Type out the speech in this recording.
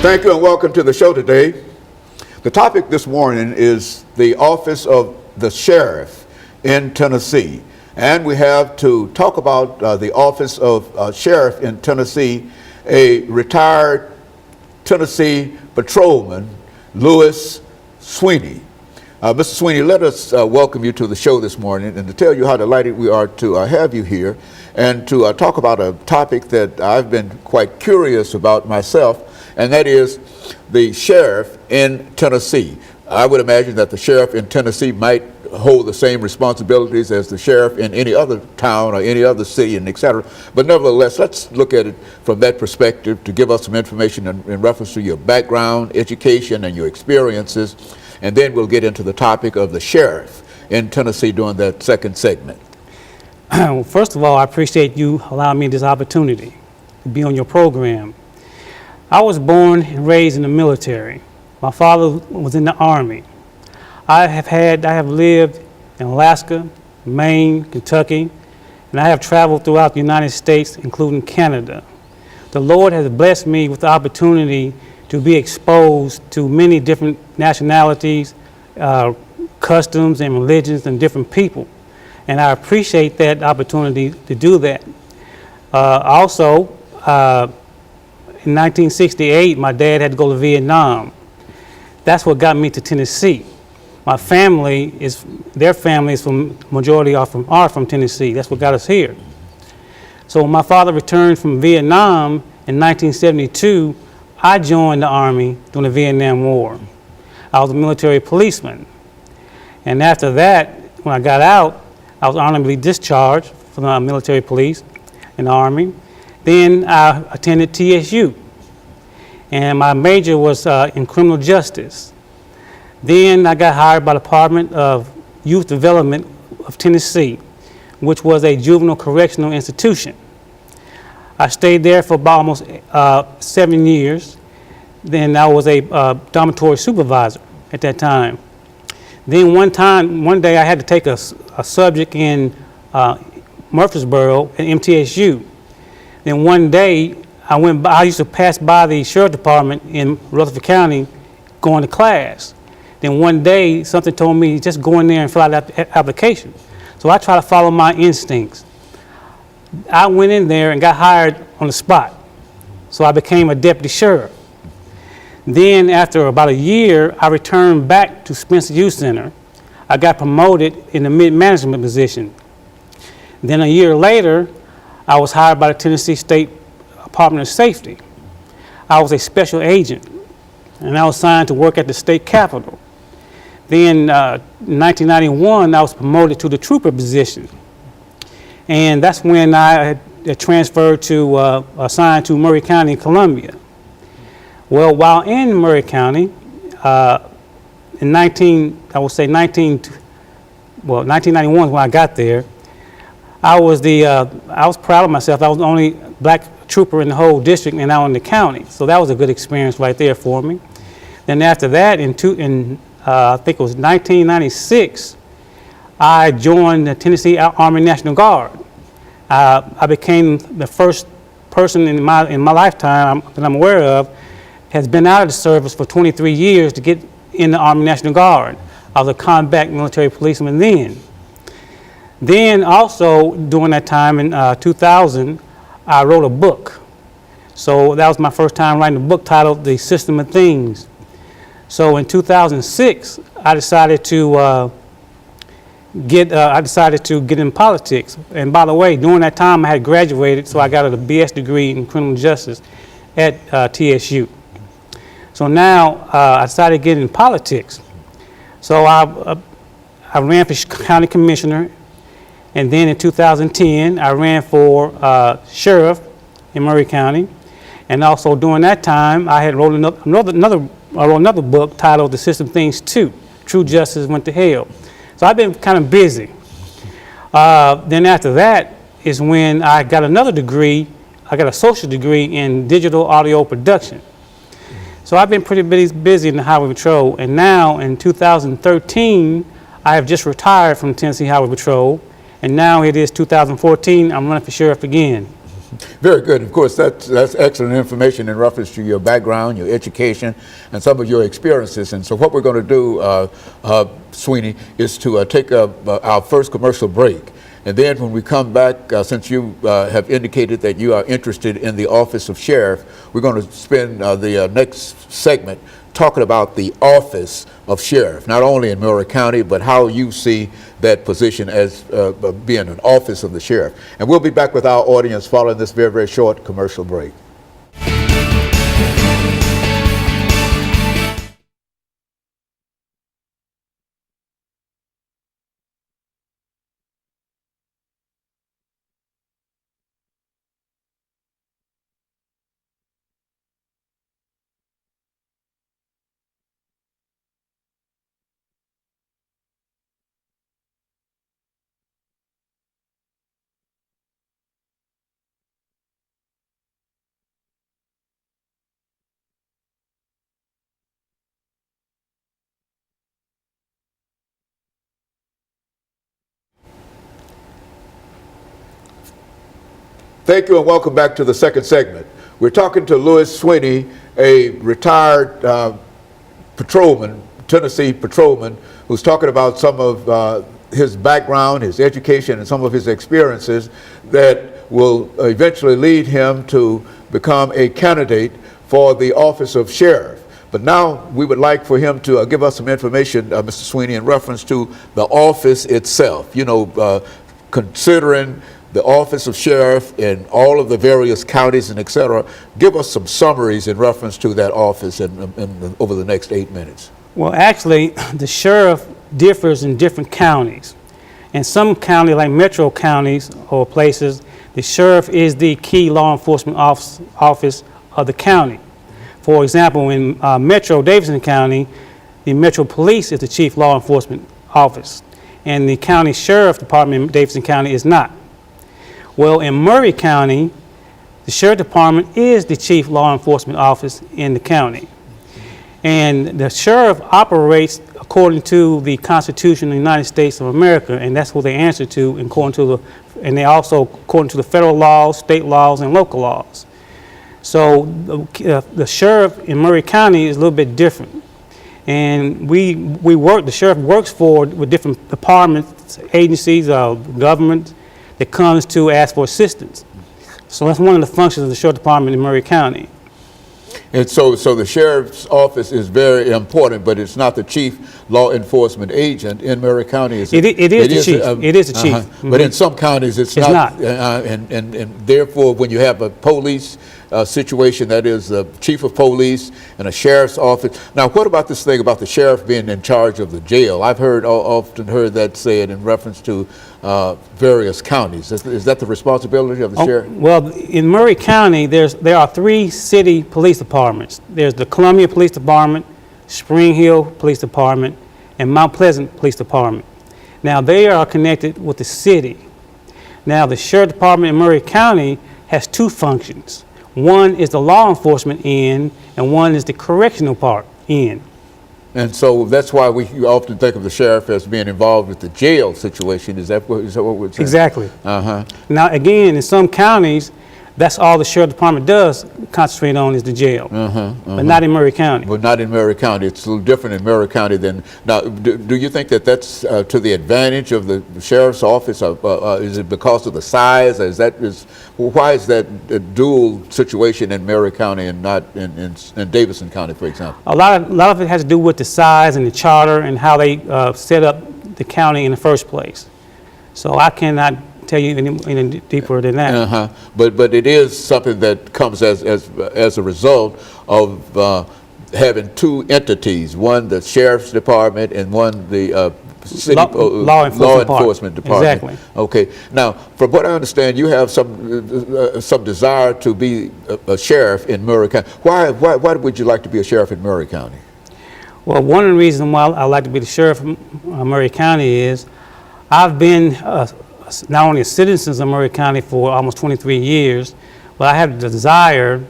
Thank you and welcome to the show today. The topic this morning is the office of the sheriff in Tennessee. And we have to talk about the office of sheriff in Tennessee, a retired Tennessee patrolman, Louis Sweeney. Mr. Sweeney, let us welcome you to the show this morning and to tell you how delighted we are to have you here and to talk about a topic that I've been quite curious about myself, and that is the sheriff in Tennessee. I would imagine that the sheriff in Tennessee might hold the same responsibilities as the sheriff in any other town or any other city, and et cetera. But nevertheless, let's look at it from that perspective to give us some information in reference to your background, education, and your experiences. And then we'll get into the topic of the sheriff in Tennessee during that second segment. Well, first of all, I appreciate you allowing me this opportunity to be on your program. I was born and raised in the military. My father was in the Army. I have lived in Alaska, Maine, Kentucky, and I have traveled throughout the United States, including Canada. The Lord has blessed me with the opportunity to be exposed to many different nationalities, customs and religions and different people. And I appreciate that opportunity to do that. Also, in 1968, my dad had to go to Vietnam. That's what got me to Tennessee. My family their family is majority are from Tennessee. That's what got us here. So when my father returned from Vietnam in 1972, I joined the Army during the Vietnam War. I was a military policeman. And after that, when I got out, I was honorably discharged from the military police in the Army. Then I attended TSU. And my major was in criminal justice. Then I got hired by the Department of Youth Development of Tennessee, which was a juvenile correctional institution. I stayed there for about almost 7 years. Then I was a dormitory supervisor at that time. Then one day I had to take a subject in Murfreesboro at MTSU. Then one day I used to pass by the sheriff department in Rutherford County going to class. Then one day something told me just go in there and fill out that application. So I tried to follow my instincts. I went in there and got hired on the spot. So I became a deputy sheriff. Then after about a year, I returned back to Spencer Youth Center. I got promoted in the mid-management position. Then a year later, I was hired by the Tennessee State Department of Safety. I was a special agent, and I was assigned to work at the state capitol. Then in 1991, I was promoted to the trooper position. And that's when I had transferred to, assigned to Murray County, Columbia. Well, while in Murray County, in 1991 when I got there, I was proud of myself. I was the only black trooper in the whole district and now in the county. So that was a good experience right there for me. Then after that, I think it was 1996, I joined the Tennessee Army National Guard. I became the first person in my lifetime that I'm aware of has been out of the service for 23 years to get in the Army National Guard. I was a combat military policeman then. Then also during that time in 2000, I wrote a book. So that was my first time writing a book titled The System of Things. So in 2006, I decided to get in politics. And by the way, during that time I had graduated, so I got a BS degree in criminal justice at TSU. So now I decided to get in politics. So I ran for county commissioner, and then in 2010 I ran for sheriff in Murray County. And also during that time I had wrote another book titled The System Things 2, True Justice Went to Hell. So I've been kind of busy. Then after that is when I got another degree. I got a associate degree in digital audio production. So I've been pretty busy in the Highway Patrol, and now in 2013, I have just retired from Tennessee Highway Patrol, and now it is 2014, I'm running for sheriff again. Very good. Of course, that's excellent information in reference to your background, your education, and some of your experiences. And so what we're going to do, Sweeney, is to take our first commercial break. And then when we come back, since you have indicated that you are interested in the office of sheriff, we're going to spend the next segment talking about the office of sheriff, not only in Murray County, but how you see that position as being an office of the sheriff. And we'll be back with our audience following this very, very short commercial break. Thank you and welcome back to the second segment. We're talking to Louis Sweeney, a retired patrolman, Tennessee patrolman, who's talking about some of his background, his education, and some of his experiences that will eventually lead him to become a candidate for the office of sheriff. But now we would like for him to give us some information, Mr. Sweeney, in reference to the office itself. You know, considering the office of sheriff in all of the various counties and et cetera, give us some summaries in reference to that office over the next 8 minutes. Well, actually, the sheriff differs in different counties. In some counties, like metro counties or places, the sheriff is the key law enforcement office of the county. For example, in Metro Davidson County, the Metro Police is the chief law enforcement office, and the county sheriff department in Davidson County is not. Well, in Murray County, the sheriff department is the chief law enforcement office in the county. And the sheriff operates according to the Constitution of the United States of America, and that's what they answer to, and they also according to the federal laws, state laws, and local laws. So the sheriff in Murray County is a little bit different. And the sheriff works with different departments, agencies, government, that comes to ask for assistance. So that's one of the functions of the sheriff department in Murray County. And so the sheriff's office is very important, but it's not the chief law enforcement agent in Murray County. Is it? It is the chief. It is the chief. Mm-hmm. But in some counties, it's not. And therefore, when you have a police situation, that is the chief of police and a sheriff's office. Now, what about this thing about the sheriff being in charge of the jail? I've often heard that said in reference to various counties. Is that the responsibility of the sheriff? Well, in Murray County, there are 3 city police departments. There's the Columbia Police Department, Spring Hill Police Department, and Mount Pleasant Police Department. Now, they are connected with the city. Now, the sheriff department in Murray County has 2 functions. One is the law enforcement end, and one is the correctional part end. And so that's why we often think of the sheriff as being involved with the jail situation. Is that what we're saying? Exactly. Now, again, in some counties, that's all the sheriff department does concentrate on is the jail, but not in Murray County. But not in Murray County. It's a little different in Murray County than now. Do you think that that's to the advantage of the sheriff's office? Is it because of the size? Why is that dual situation in Murray County and not in Davidson County, for example? A lot of it has to do with the size and the charter and how they set up the county in the first place. So I cannot tell you any deeper than that. But it is something that comes as a result of having 2 entities, one the sheriff's department and one the city law enforcement department. Exactly. Okay. Now, from what I understand, you have some desire to be a sheriff in Murray County. Why would you like to be a sheriff in Murray County? Well, one of the reasons why I like to be the sheriff of Murray County is I've been not only a citizen of Murray County for almost 23 years, but I have the desire